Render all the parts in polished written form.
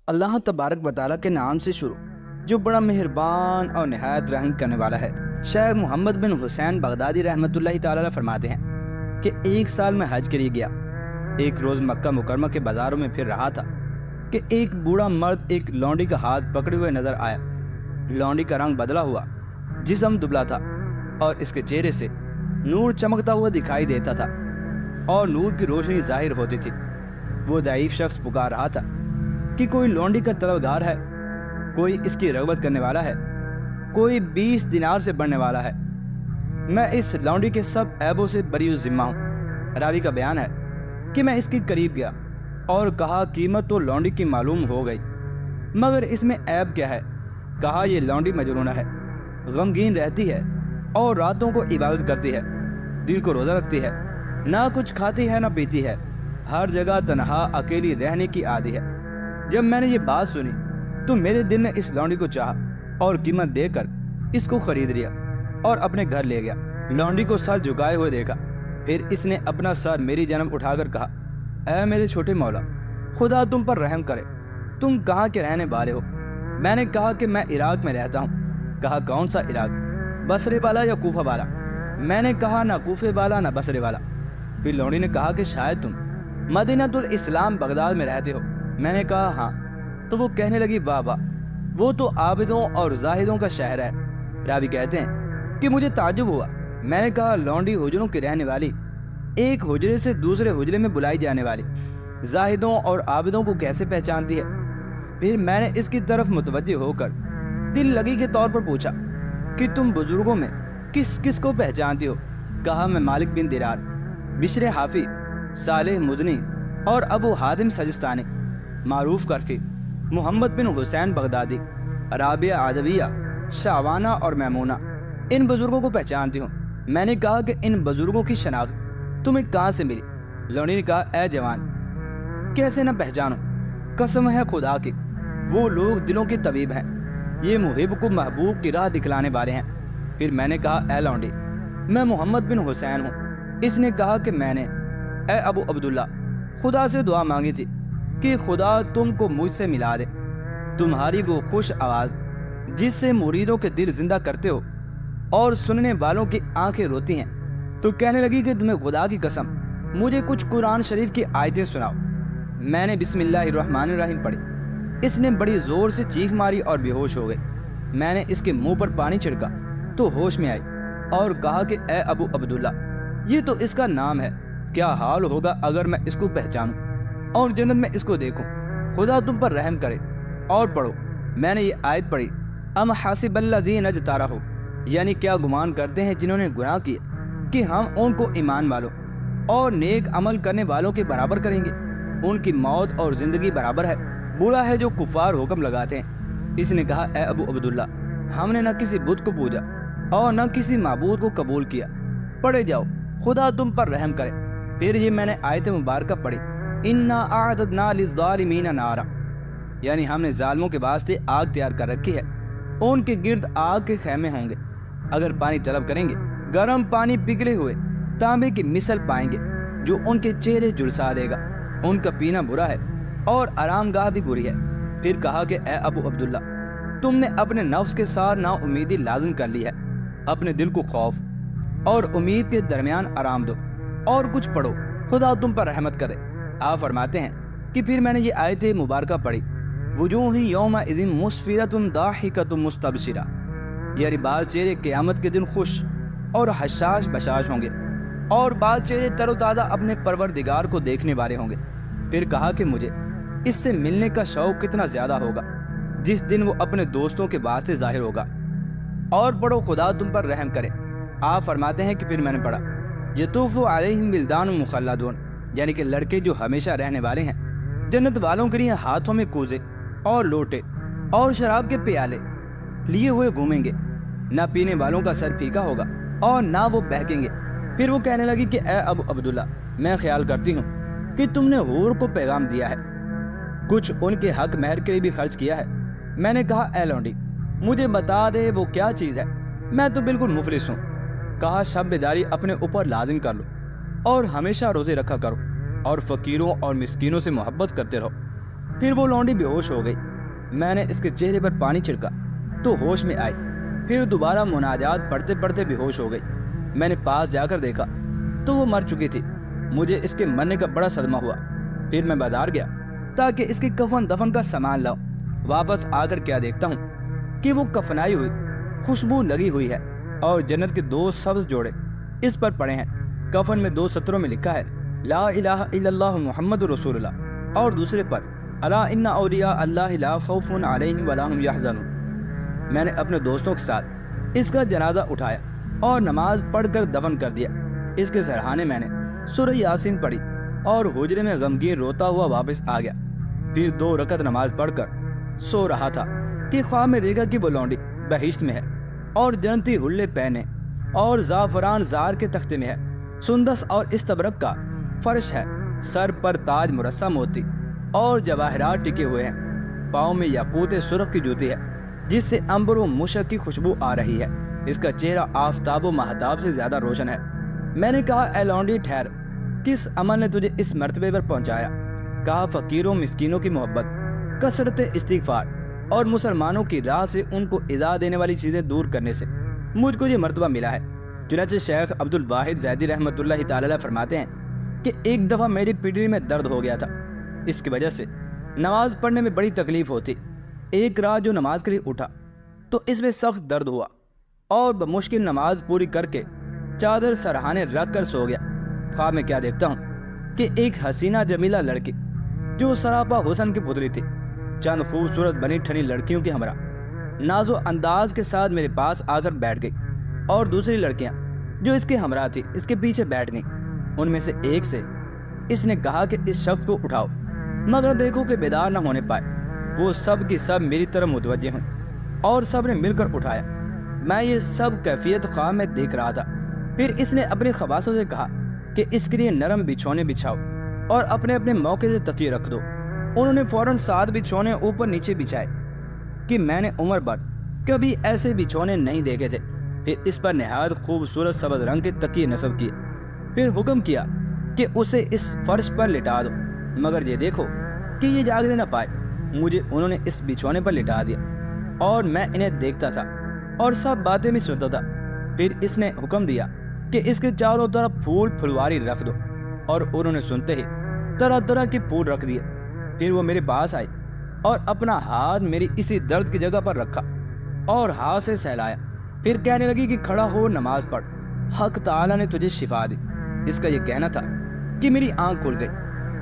اللہ تبارک و تعالیٰ کے نام سے شروع جو بڑا مہربان اور نہایت رحم کرنے والا ہے۔ شیخ محمد بن حسین بغدادی رحمۃ اللہ تعالیٰ علیہ فرماتے ہیں کہ ایک سال میں حج کے لیے گیا۔ ایک روز مکہ مکرمہ کے بازاروں میں پھر رہا تھا کہ ایک بوڑھا مرد ایک لونڈی کا ہاتھ پکڑے ہوئے نظر آیا۔ لونڈی کا رنگ بدلا ہوا، جسم دبلا تھا اور اس کے چہرے سے نور چمکتا ہوا دکھائی دیتا تھا اور نور کی روشنی ظاہر ہوتی تھی۔ وہ ضعیف شخص پکار رہا تھا کہ کوئی لونڈی کا طلبگار ہے، کوئی اس کی رغبت کرنے والا ہے، کوئی 20 دینار سے بڑھنے والا ہے۔ میں اس لونڈی کے سب عیبوں سے بری ذمہ ہوں۔ راوی کا بیان ہے کہ میں اس کے قریب گیا اور کہا قیمت تو لونڈی کی معلوم ہو گئی، مگر اس میں عیب کیا ہے؟ کہا یہ لونڈی مجنونہ ہے، غمگین رہتی ہے اور راتوں کو عبادت کرتی ہے، دن کو روزہ رکھتی ہے، نہ کچھ کھاتی ہے نہ پیتی ہے، ہر جگہ تنہا اکیلی رہنے کی عادی ہے۔ جب میں نے یہ بات سنی تو میرے دل نے اس لونڈی کو چاہا اور قیمت دے کر اس کو خرید لیا اور اپنے گھر لے گیا۔ لونڈی کو سر جھکائے ہوئے دیکھا، پھر اس نے اپنا سر میری جانب اٹھا کر کہا، اے میرے چھوٹے مولا، خدا تم پر رحم کرے، تم کہاں کے رہنے والے ہو؟ میں نے کہا کہ میں عراق میں رہتا ہوں۔ کہا کون سا عراق؟ بصرے والا یا کوفہ والا؟ میں نے کہا نہ کوفے والا نہ بصرے والا۔ پھر لونڈی نے کہا کہ شاید تم مدینۃ الاسلام بغداد میں رہتے ہو۔ میں نے کہا ہاں۔ تو وہ کہنے لگی واہ واہ، وہ تو عابدوں اور زاہدوں کا شہر ہے۔ راوی کہتے ہیں کہ مجھے تعجب ہوا۔ میں نے کہا لونڈی حجروں کی رہنے والی، ایک حجرے سے دوسرے حجرے میں بلائی جانے والی، زاہدوں اور عابدوں کو کیسے پہچانتی ہے؟ پھر میں نے اس کی طرف متوجہ ہو کر دل لگی کے طور پر پوچھا کہ تم بزرگوں میں کس کس کو پہچانتی ہو؟ کہا میں مالک بن دیرار، بشر حافی، صالح مدنی اور ابو حاتم سجستانی، معروف کرفی، محمد بن حسین بغدادی، رابعہ عدویہ، شعوانہ اور میمونہ، ان بزرگوں کو پہچانتی ہوں۔ میں نے کہا کہ ان بزرگوں کی شناخت تمہیں کہاں سے ملی؟ لونڈی نے کہا اے جوان، کیسے نہ پہچانو، قسم ہے خدا کی، وہ لوگ دلوں کے طبیب ہیں، یہ محب کو محبوب کی راہ دکھلانے والے ہیں۔ پھر میں نے کہا اے لونڈی، میں محمد بن حسین ہوں۔ اس نے کہا کہ میں نے اے ابو عبداللہ خدا سے دعا مانگی تھی کہ خدا تم کو مجھ سے ملا دے۔ تمہاری وہ خوش آواز جس سے مریدوں کے دل زندہ کرتے ہو اور سننے والوں کی آنکھیں روتی ہیں۔ تو کہنے لگی کہ تمہیں خدا کی قسم مجھے کچھ قرآن شریف کی آیتیں سناؤ۔ میں نے بسم اللہ الرحمن الرحیم پڑھی۔ اس نے بڑی زور سے چیخ ماری اور بے ہوش ہو گئی۔ میں نے اس کے منہ پر پانی چھڑکا تو ہوش میں آئی اور کہا کہ اے ابو عبداللہ، یہ تو اس کا نام ہے، کیا حال ہوگا اگر میں اس کو پہچانوں اور جنت میں اس کو دیکھوں؟ خدا تم پر رحم کرے۔ اور پڑھو۔ میں نے یہ آیت پڑھی، ام حاسب الذین اجترحوا، یعنی کیا گمان کرتے ہیں جنہوں نے گناہ کیا کہ ہم ان کو ایمان والوں اور نیک عمل کرنے والوں کے برابر کریں گے؟ ان کی موت اور زندگی برابر ہے۔ برا ہے جو کفار حکم لگاتے ہیں۔ اس نے کہا اے ابو عبداللہ، ہم نے نہ کسی بت کو پوجا اور نہ کسی معبود کو قبول کیا۔ پڑھے جاؤ، خدا تم پر رحم کرے۔ پھر یہ میں نے آیت مبارکہ پڑھی، انا اعددنا للظالمین نارا، یعنی ہم نے ظالموں کے واسطے آگ تیار کر رکھی ہے، ان کے گرد آگ کے خیمے ہوں گے۔ اگر پانی طلب کریں گے، گرم پانی پگھلے ہوئے تانبے کی مثل پائیں گے جو ان کے چہرے جھلسا دے گا۔ ان کا پینا برا ہے اور آرام گاہ بھی بری ہے۔ پھر کہا کہ اے ابو عبداللہ، تم نے اپنے نفس کے ساتھ نا امیدی لازم کر لی ہے۔ اپنے دل کو خوف اور امید کے درمیان آرام دو اور کچھ پڑھو، خدا تم پر رحمت کرے۔ آپ فرماتے ہیں کہ پھر میں نے یہ آیت مبارکہ پڑھی، وجوہ یومئذ مسفرۃ ضاحکۃ مستبشرہ، یعنی بعض چہرے قیامت کے دن خوش اور حشاش بشاش ہوں گے اور بعض چہرے تر و تازہ اپنے پروردگار کو دیکھنے والے ہوں گے۔ پھر کہا کہ مجھے اس سے ملنے کا شوق کتنا زیادہ ہوگا جس دن وہ اپنے دوستوں کے واسطے ظاہر ہوگا۔ اور پڑھو، خدا تم پر رحم کرے۔ آپ فرماتے ہیں کہ پھر میں نے پڑھا، یطوف علیہم ولدان مخلدون، یعنی کہ لڑکے جو ہمیشہ رہنے والے ہیں، جنت والوں کے لیے ہاتھوں میں کوزے اور لوٹے اور شراب کے پیالے لیے ہوئے گھومیں گے۔ نہ پینے والوں کا سر پھیکا ہوگا اور نہ وہ بہکیں گے۔ پھر وہ کہنے لگی کہ اے ابو عبداللہ، میں خیال کرتی ہوں کہ تم نے حور کو پیغام دیا ہے، کچھ ان کے حق مہر کے لیے بھی خرچ کیا ہے۔ میں نے کہا اے لونڈی، مجھے بتا دے وہ کیا چیز ہے، میں تو بالکل مفلس ہوں۔ کہا شب بیداری اپنے اوپر لازم کر لو اور ہمیشہ روزے رکھا کرو اور فقیروں اور مسکینوں سے محبت کرتے رہو۔ پھر وہ لونڈی بے ہوش ہو گئی۔ میں نے اس کے چہرے پر پانی چھڑکا تو ہوش میں آئی، پھر دوبارہ مناجات پڑھتے پڑھتے بے ہوش ہو گئی۔ میں نے پاس جا کر دیکھا تو وہ مر چکی تھی۔ مجھے اس کے مرنے کا بڑا صدمہ ہوا۔ پھر میں بازار گیا تاکہ اس کے کفن دفن کا سامان لاؤں۔ واپس آ کر کیا دیکھتا ہوں کہ وہ کفنائی ہوئی، خوشبو لگی ہوئی ہے اور جنت کے 2 سبز جوڑے اس پر پڑے ہیں۔ کفن میں 2 سطروں میں لکھا ہے لا الہ الا اللہ محمد رسول اللہ، اور دوسرے پر الا ان اولیاء اللہ لا خوف علیہم ولا هم یحزنون۔ میں نے اپنے دوستوں کے ساتھ اس کا جنازہ اٹھایا اور نماز پڑھ کر دفن کر دیا۔ اس کے سرحانے میں نے سورہ یاسین پڑھی اور حجرے میں غمگین روتا ہوا واپس آ گیا۔ پھر 2 رکعت نماز پڑھ کر سو رہا تھا کہ خواب میں دیکھا کہ وہ لونڈی بہشت میں ہے اور جنتی حلے پہنے اور زعفران زار کے تختے میں ہے۔ سندس اور استبرق کا فرش ہے، سر پر تاج مرصع موتی اور جواہرات ٹکے ہوئے ہیں، پاؤں میں یاقوت سرخ کی جوتی ہے جس سے عنبر و مشک کی خوشبو آ رہی ہے۔ اس کا چہرہ آفتاب و مہتاب سے زیادہ روشن ہے۔ میں نے کہا اے لونڈی ٹھہر، کس عمل نے تجھے اس مرتبے پر پہنچایا؟ کہا فقیروں مسکینوں کی محبت، کثرت استغفار اور مسلمانوں کی راہ سے ان کو ایذا دینے والی چیزیں دور کرنے سے مجھ کو یہ مرتبہ ملا ہے۔ چنانچہ شیخ عبد الواحد زیدی رحمۃ اللہ تعالی علیہ فرماتے ہیں کہ ایک دفعہ میری پنڈلی میں درد ہو گیا تھا، اس کی وجہ سے نماز پڑھنے میں بڑی تکلیف ہوتی۔ ایک رات جو نماز کے لیے اٹھا تو اس میں سخت درد ہوا اور بمشکل نماز پوری کر کے چادر سرہانے رکھ کر سو گیا۔ خواب میں کیا دیکھتا ہوں کہ ایک حسینہ جمیلہ لڑکی جو سراپا حسن کی پتلی تھی، چند خوبصورت بنی ٹھنی لڑکیوں کے ہمراہ ناز و انداز کے ساتھ میرے پاس آ کر بیٹھ گئی، اور دوسری لڑکیاں جو اس کے ہمراہ تھی اس کے پیچھے بیٹھ گئیں۔ ان میں سے ایک سے اس نے کہا کہ اس شخص کو اٹھاؤ، مگر دیکھو کہ بیدار نہ ہونے پائے۔ وہ سب کی سب میری طرف متوجہ ہوئیں اور سب نے مل کر اٹھایا۔ میں یہ سب کیفیت خواب میں دیکھ رہا تھا۔ پھر اس نے اپنے خواصوں سے کہا کہ اس کے لیے نرم بچھونے بچھاؤ اور اپنے اپنے موقع سے تکیے رکھ دو۔ انہوں نے فوراً 7 بچھونے اوپر نیچے بچھائے کہ میں نے عمر بھر کبھی ایسے بچھونے نہیں دیکھے تھے۔ پھر اس پر نہایت خوبصورت سبز رنگ کے تکیے نصب کیے۔ پھر حکم کیا کہ اسے اس فرش پر لٹا دو، مگر یہ دیکھو کہ یہ جاگنے نہ پائے۔ مجھے انہوں نے اس بچھونے پر لٹا دیا اور میں انہیں دیکھتا تھا اور سب باتیں بھی سنتا تھا۔ پھر اس نے حکم دیا کہ اس کے چاروں طرف پھول پھلواری رکھ دو، اور انہوں نے سنتے ہی طرح طرح کے پھول رکھ دیے۔ پھر وہ میرے پاس آئی اور اپنا ہاتھ میری اسی درد کی جگہ پر رکھا اور ہاتھ سے سہلایا۔ پھر کہنے لگی کہ کھڑا ہو، نماز پڑھ، حق تعالیٰ نے تجھے شفا دی۔ اس کا یہ کہنا تھا کہ میری آنکھ کھل گئی۔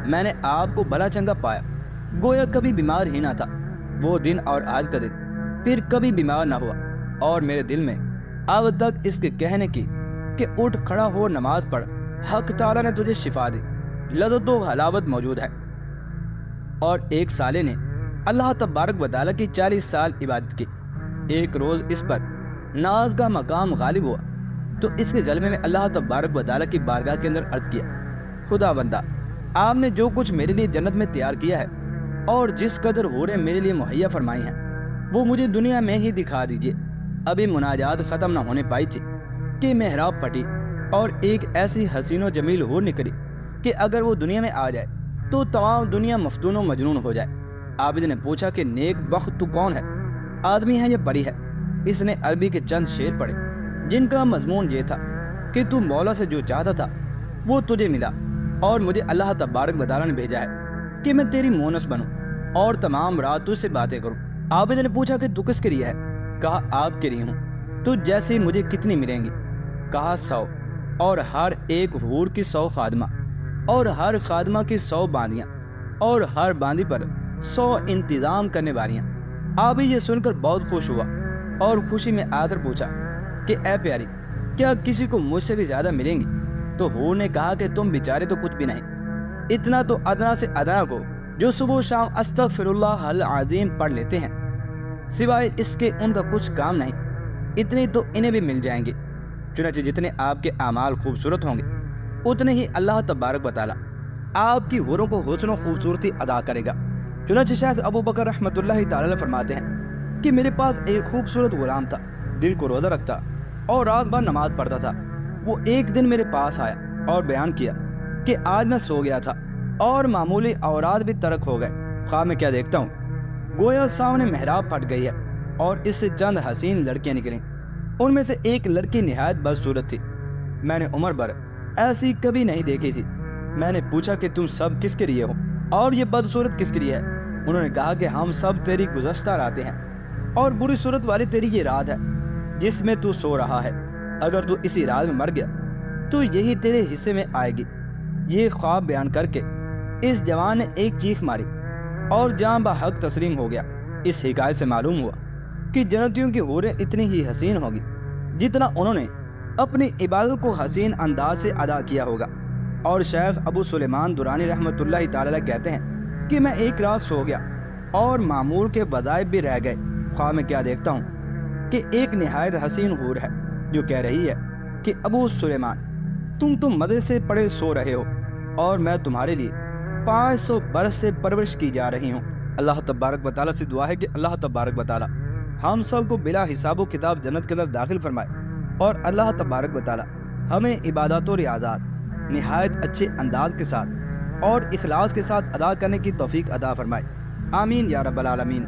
میں نے آپ کو بھلا چنگا پایا، گویا کبھی بیمار ہی نہ تھا۔ وہ دن اور آج کا دن پھر کبھی بیمار نہ ہوا، اور میرے دل میں اب تک اس کے کہنے کی کہ اٹھ کھڑا ہو، نماز پڑھ، حق تعالیٰ نے تجھے شفا دی، لذت و حلاوت موجود ہے۔ اور ایک سالے نے اللہ تبارک و تعالیٰ کی 40 سال عبادت کی۔ ایک روز اس پر ناز کا مقام غالب ہوا تو اس کے غلبے میں اللہ تبارک و تعالیٰ کی بارگاہ کے اندر عرض کیا، خدا بندہ، آپ نے جو کچھ میرے لیے جنت میں تیار کیا ہے اور جس قدر حوریں میرے لیے مہیا فرمائی ہیں وہ مجھے دنیا میں ہی دکھا دیجیے۔ ابھی مناجات ختم نہ ہونے پائی تھی کہ محراب پھٹی اور ایک ایسی حسین و جمیل حور نکلی کہ اگر وہ دنیا میں آ جائے تو تمام دنیا مفتون و مجنون ہو جائے۔ عابد نے پوچھا کہ نیک بخت تو کون ہے، آدمی ہے یا پری ہے؟ اس نے عربی کے چند شعر پڑھے جن کا مضمون یہ تھا کہ تو مولا سے جو چاہتا تھا وہ تجھے ملا، اور مجھے اللہ تبارک و تعالیٰ نے بھیجا ہے کہ میں تیری مونس بنوں اور تمام رات تجھ سے باتیں کروں۔ عابد نے پوچھا کہ تو کس کے لیے ہے؟ کہا آپ کے لیے ہوں۔ تو جیسے مجھے کتنی ملیں گی؟ کہا 100، اور ہر ایک حور کی 100 خادمہ، اور ہر خادمہ کی 100 باندیاں، اور ہر باندی پر 100 انتظام کرنے والیاں۔ عابد یہ سن کر بہت خوش ہوا اور خوشی میں آ کر پوچھا کہ اے پیاری، کیا کسی کو مجھ سے بھی زیادہ ملیں گی؟ تو حور نے کہا کہ تم بیچارے تو کچھ بھی نہیں، اتنا تو ادنا سے ادنا کو جو صبح و شام استغفر اللہ العظیم پڑھ لیتے ہیں، سوائے اس کے ان کا کچھ کام نہیں، اتنے تو انہیں بھی مل جائیں گے۔ چنانچہ جتنے آپ کے اعمال خوبصورت ہوں گے اتنے ہی اللہ تبارک و تعالیٰ آپ کی حوروں کو حسن و خوبصورتی ادا کرے گا۔ چنانچہ شیخ ابو بکر رحمۃ اللہ تعالی علیہ فرماتے ہیں کہ میرے پاس ایک خوبصورت غلام تھا، دن کو روزہ رکھتا اور رات بھر نماز پڑھتا تھا۔ وہ ایک دن میرے پاس آیا اور بیان کیا کہ آج میں سو گیا تھا اور معمولی اوراد بھی ترک ہو گئے، خواب میں کیا دیکھتا ہوں؟ گویا سامنے محراب پھٹ گئی ہے اور اس سے چند حسین لڑکیاں نکلیں۔ ان میں سے ایک لڑکی نہایت بدصورت تھی، میں نے عمر بھر ایسی کبھی نہیں دیکھی تھی۔ میں نے پوچھا کہ تم سب کس کے لیے ہو اور یہ بدصورت کس کے لیے ہے؟ انہوں نے کہا کہ ہم سب تیری گزشتہ راتیں ہیں اور بری صورت والی تیری یہ رات ہے جس میں تو سو رہا ہے۔ اگر تو اسی رات میں مر گیا تو یہی تیرے حصے میں آئے گی۔ یہ خواب بیان کر کے اس جوان نے ایک چیخ ماری اور جاں بحق تسلیم ہو گیا۔ اس حکایت سے معلوم ہوا کہ جنتیوں کی حوریں اتنی ہی حسین ہوگی جتنا انہوں نے اپنی عبادت کو حسین انداز سے ادا کیا ہوگا۔ اور شیخ ابو سلیمان درانی رحمۃ اللہ تعالی کہتے ہیں کہ میں ایک رات سو گیا اور معمول کے وظائف بھی رہ گئے۔ خواب میں کیا دیکھتا ہوں کہ ایک نہایت حسین حور ہے جو کہہ رہی ہے کہ ابو سلیمان تم تو مزے سے پڑے سو رہے ہو اور میں تمہارے لیے 500 برس سے پرورش کی جا رہی ہوں۔ اللہ تبارک و تعالیٰ سے دعا ہے کہ اللہ تبارک و تعالیٰ ہم سب کو بلا حساب و کتاب جنت کے اندر داخل فرمائے، اور اللہ تبارک و تعالیٰ ہمیں عبادات و ریاضات نہایت اچھے انداز کے ساتھ اور اخلاص کے ساتھ ادا کرنے کی توفیق عطا فرمائے۔ آمین یا رب العالمین۔